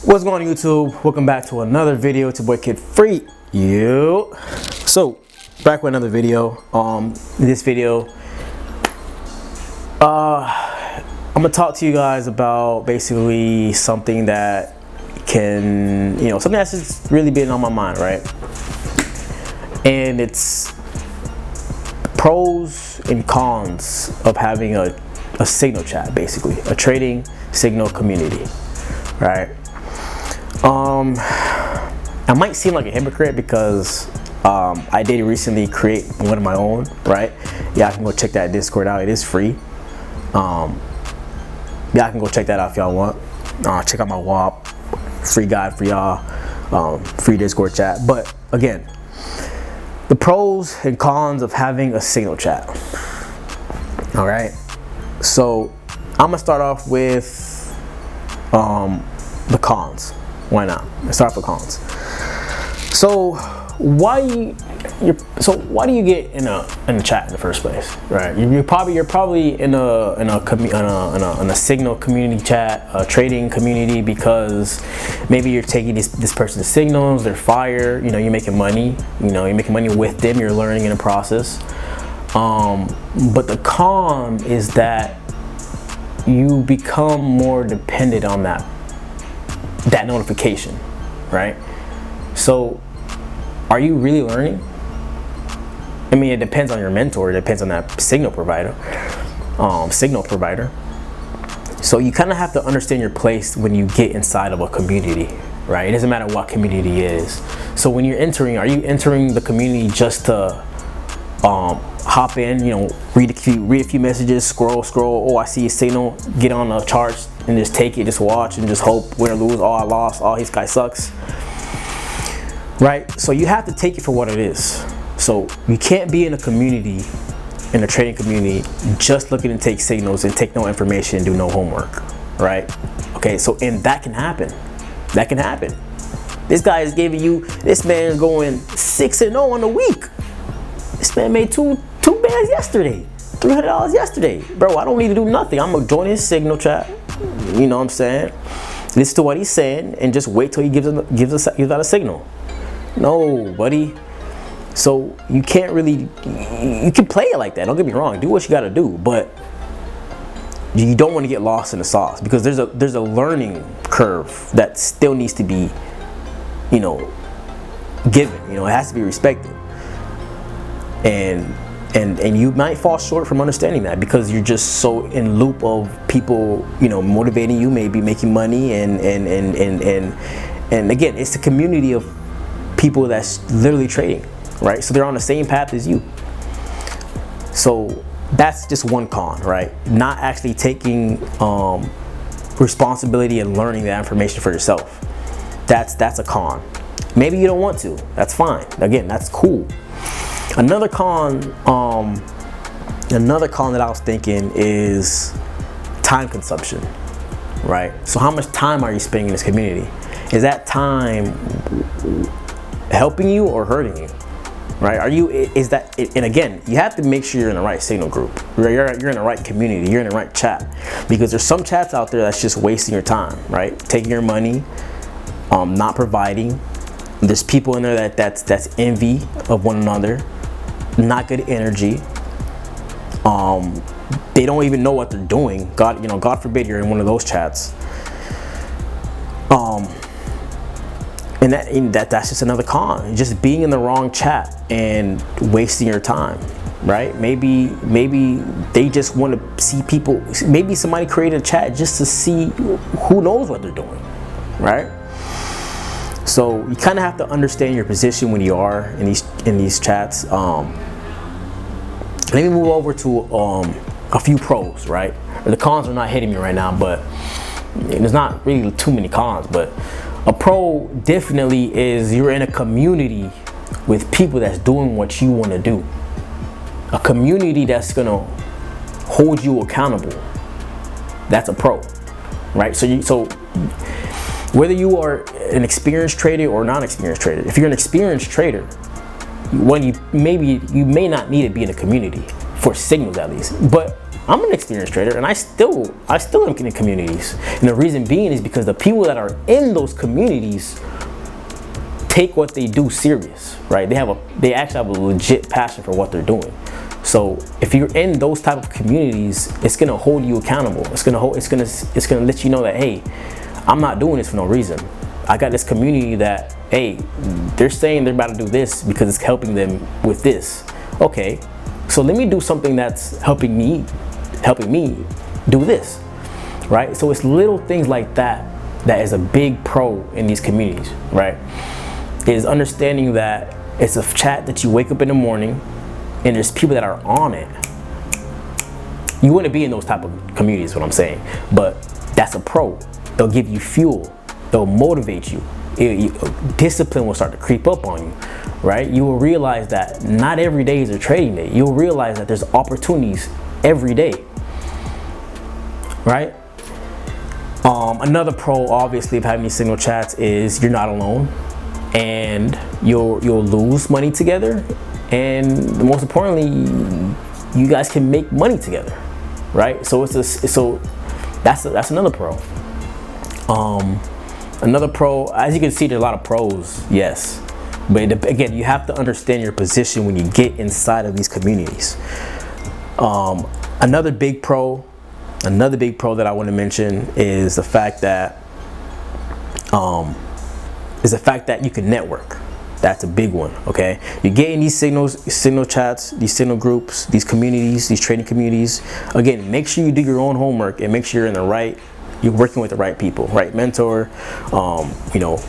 What's going on, YouTube? Welcome back to another video. It's your boy KidFreak. So back with another video. This video, I'm gonna talk to you guys about basically something that can, something that's just really been on my mind, right? And it's pros and cons of having a signal chat, basically a trading signal community, right? I might seem like a hypocrite because I did recently create one of my own, right? Yeah, I can go check that Discord out. It is free. Yeah, I can go check that out if y'all want. Check out my WAP, free guide for y'all, free Discord chat. But again, the pros and cons of having a signal chat. All right, so I'm gonna start off with the cons. Why not? Let's start with cons. So why do you get in a chat in the first place, right? You're probably in a signal community chat, a trading community, because maybe you're taking this person's signals, they're fire, you're making money, you're making money with them, you're learning in the process. But the con is that you become more dependent on that notification, right? So are you really learning? I mean, it depends on your mentor, it depends on that signal provider. So you kind of have to understand your place when you get inside of a community, right? It doesn't matter what community it is. So when you're entering, are you entering the community just to hop in, read a few messages, scroll, oh, I see a signal, get on the charts and just take it, just watch and just hope, win or lose, oh, I lost, oh, this guy sucks, right? So you have to take it for what it is. So you can't be in a community, in a trading community, just looking to take signals and take no information, do no homework, right? Okay, so, and that can happen. This guy is giving you, this man is going 6-0 on the week. This man made two bands yesterday, $300 yesterday. Bro, I don't need to do nothing. I'm gonna join his signal chat. You know what I'm saying? Listen to what he's saying and just wait till he gives out a signal. No, buddy. So you can't really, you can play it like that. Don't get me wrong. Do what you gotta do, but you don't want to get lost in the sauce, because there's a learning curve that still needs to be, given. It has to be respected. And you might fall short from understanding that because you're just so in loop of people, motivating you, maybe making money, and again, it's the community of people that's literally trading, right? So they're on the same path as you. So that's just one con, right? Not actually taking responsibility and learning that information for yourself. That's a con. Maybe you don't want to. That's fine. Again, that's cool. Another con that I was thinking is time consumption, right? So how much time are you spending in this community? Is that time helping you or hurting you, right? And again, you have to make sure you're in the right signal group, you're in the right community, you're in the right chat, because there's some chats out there that's just wasting your time, right? Taking your money, not providing. There's people in there that's envy of one another, not good energy. They don't even know what they're doing. God forbid you're in one of those chats. And that's just another con. Just being in the wrong chat and wasting your time, right? Maybe they just want to see people. Maybe somebody created a chat just to see who knows what they're doing, right? So you kind of have to understand your position when you are in these chats. Let me move over to a few pros, right? The cons are not hitting me right now, but there's not really too many cons. But a pro definitely is you're in a community with people that's doing what you want to do. A community that's gonna hold you accountable. That's a pro, right? So whether you are an experienced trader or non-experienced trader, if you're an experienced trader, you may not need to be in a community for signals, at least. But I'm an experienced trader, and I still am in communities. And the reason being is because the people that are in those communities take what they do serious, right? They actually have a legit passion for what they're doing. So if you're in those type of communities, it's gonna hold you accountable. It's gonna let you know that, hey, I'm not doing this for no reason. I got this community that, hey, they're saying they're about to do this because it's helping them with this. Okay, so let me do something that's helping me do this, right? So it's little things like that that is a big pro in these communities, right? Is understanding that it's a chat that you wake up in the morning and there's people that are on it. You wouldn't be in those type of communities, what I'm saying, but that's a pro. They'll give you fuel. They'll motivate you. Discipline will start to creep up on you, right? You will realize that not every day is a trading day. You'll realize that there's opportunities every day, right? Another pro, obviously, of having these signal chats is you're not alone, and you'll lose money together, and most importantly, you guys can make money together, right? So that's another pro. Another pro, as you can see, there's a lot of pros, yes, but again, you have to understand your position when you get inside of these communities. Another big pro that I want to mention is the fact that you can network. That's a big one. Okay, you get in these signal chats, these signal groups, these communities, these trading communities. Again, make sure you do your own homework and make sure you're working with the right people, right mentor. You know,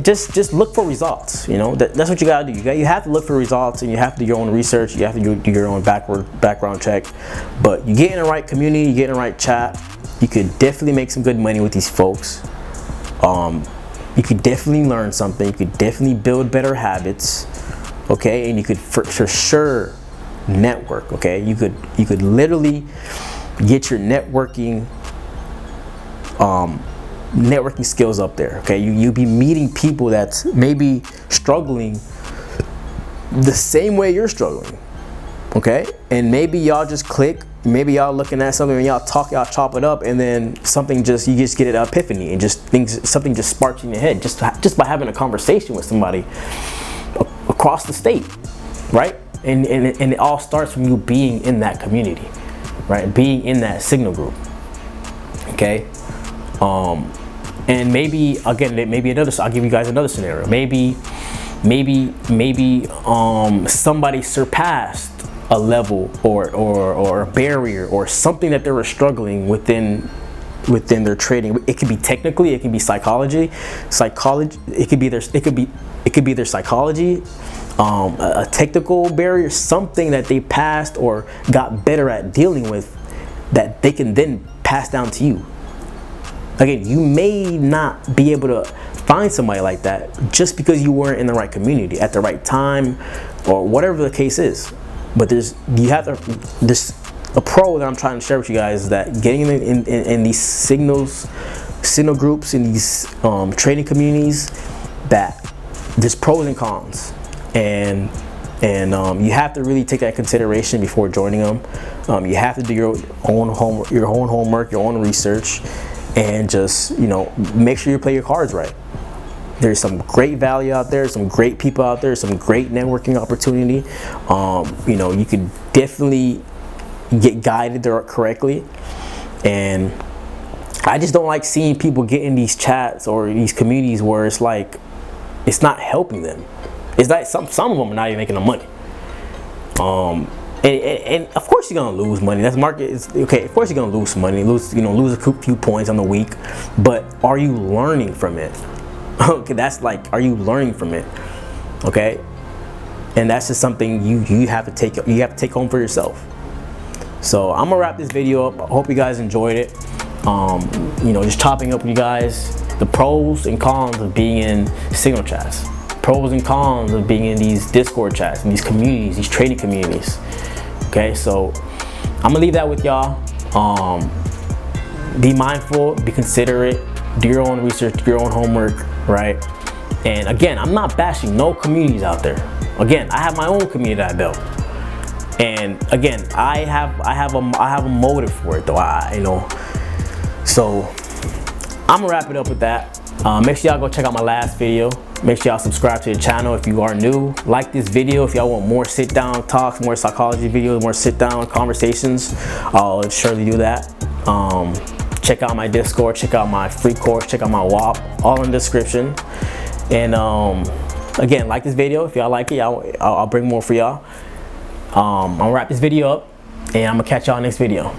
just look for results. You know, that's what you gotta do. You have to look for results, and you have to do your own research. You have to do your own background check. But you get in the right community, you get in the right chat, you could definitely make some good money with these folks. You could definitely learn something. You could definitely build better habits. Okay, and you could for sure network. Okay, you could literally get your networking skills up there. Okay, you'll be meeting people that's maybe struggling the same way you're struggling. Okay, and maybe y'all just click. Maybe y'all looking at something and y'all chop it up, and then you just get an epiphany, and something just sparks in your head just by having a conversation with somebody across the state, right? And it all starts from you being in that community, right? Being in that signal group. Okay. And maybe I'll give you guys another scenario. Maybe somebody surpassed a level or a barrier or something that they were struggling within their trading. It could be technically, it could be psychology. It could be their psychology, a technical barrier, something that they passed or got better at dealing with that they can then pass down to you. Again, you may not be able to find somebody like that just because you weren't in the right community at the right time or whatever the case is. But there's a pro that I'm trying to share with you guys is that getting in these signal groups, in these trading communities, that there's pros and cons, and you have to really take that consideration before joining them. You have to do your own homework, your own research, and just make sure you play your cards right. There's some great value out there, some great people out there, some great networking opportunity. You could definitely get guided there correctly. And I just don't like seeing people get in these chats or these communities where it's like, it's not helping them. It's like some of them are not even making no money. And of course you're gonna lose money. That's market. Okay. Of course you're gonna lose money, lose a few points on the week. But are you learning from it? Okay, that's like, are you learning from it? Okay, and that's just something you have to take home for yourself. So I'm gonna wrap this video up. I hope you guys enjoyed it. Just chopping up with you guys the pros and cons of being in signal chats, pros and cons of being in these Discord chats, in these communities, these trading communities. Okay, so I'm gonna leave that with y'all. Be mindful, be considerate, do your own research, do your own homework, right? And again, I'm not bashing no communities out there. Again, I have my own community that I built. And again, I have a motive for it though. You know, so I'm gonna wrap it up with that. Make sure y'all go check out my last video. Make sure y'all subscribe to the channel if you are new. Like this video if y'all want more sit down talks, more psychology videos, more sit down conversations. I'll surely do that. Check out my Discord, check out my free course, check out my WAP, all in the description. And again, like this video if y'all like it. I'll bring more for y'all. I'm gonna wrap this video up and I'm gonna catch y'all next video.